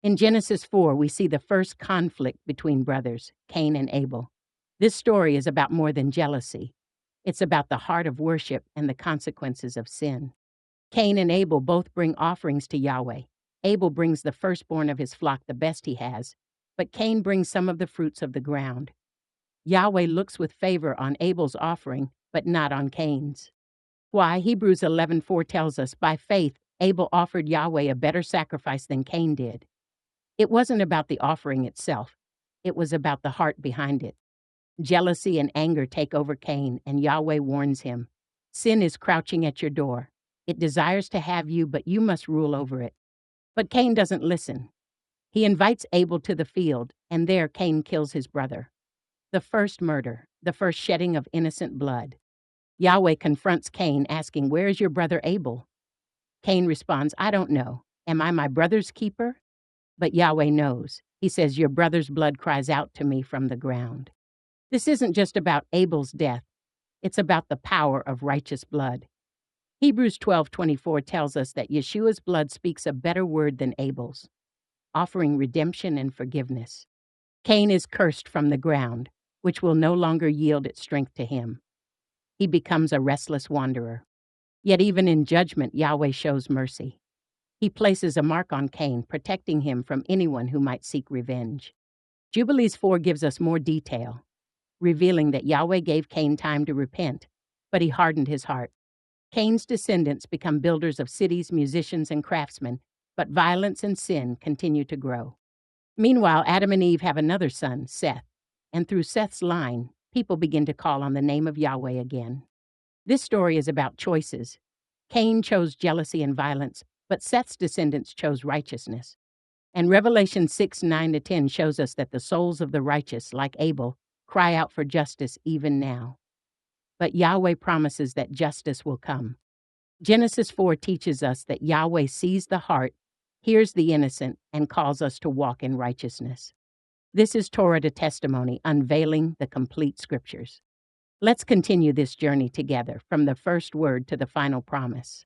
In Genesis 4, we see the first conflict between brothers, Cain and Abel. This story is about more than jealousy. It's about the heart of worship and the consequences of sin. Cain and Abel both bring offerings to Yahweh. Abel brings the firstborn of his flock, the best he has, but Cain brings some of the fruits of the ground. Yahweh looks with favor on Abel's offering, but not on Cain's. Why? Hebrews 11:4 tells us, by faith, Abel offered Yahweh a better sacrifice than Cain did. It wasn't about the offering itself. It was about the heart behind it. Jealousy and anger take over Cain, and Yahweh warns him. Sin is crouching at your door. It desires to have you, but you must rule over it. But Cain doesn't listen. He invites Abel to the field, and there Cain kills his brother. The first murder, the first shedding of innocent blood. Yahweh confronts Cain, asking, "Where is your brother Abel?" Cain responds, "I don't know. Am I my brother's keeper?" But Yahweh knows. He says, "Your brother's blood cries out to me from the ground." This isn't just about Abel's death. It's about the power of righteous blood. Hebrews 12:24 tells us that Yeshua's blood speaks a better word than Abel's, offering redemption and forgiveness. Cain is cursed from the ground, which will no longer yield its strength to him. He becomes a restless wanderer. Yet even in judgment, Yahweh shows mercy. He places a mark on Cain, protecting him from anyone who might seek revenge. Jubilees 4 gives us more detail, revealing that Yahweh gave Cain time to repent, but he hardened his heart. Cain's descendants become builders of cities, musicians, and craftsmen, but violence and sin continue to grow. Meanwhile, Adam and Eve have another son, Seth, and through Seth's line, people begin to call on the name of Yahweh again. This story is about choices. Cain chose jealousy and violence, but Seth's descendants chose righteousness. And Revelation 6:9-10 shows us that the souls of the righteous, like Abel, cry out for justice even now. But Yahweh promises that justice will come. Genesis 4 teaches us that Yahweh sees the heart, hears the innocent, and calls us to walk in righteousness. This is Torah to Testimony, unveiling the complete scriptures. Let's continue this journey together, from the first word to the final promise.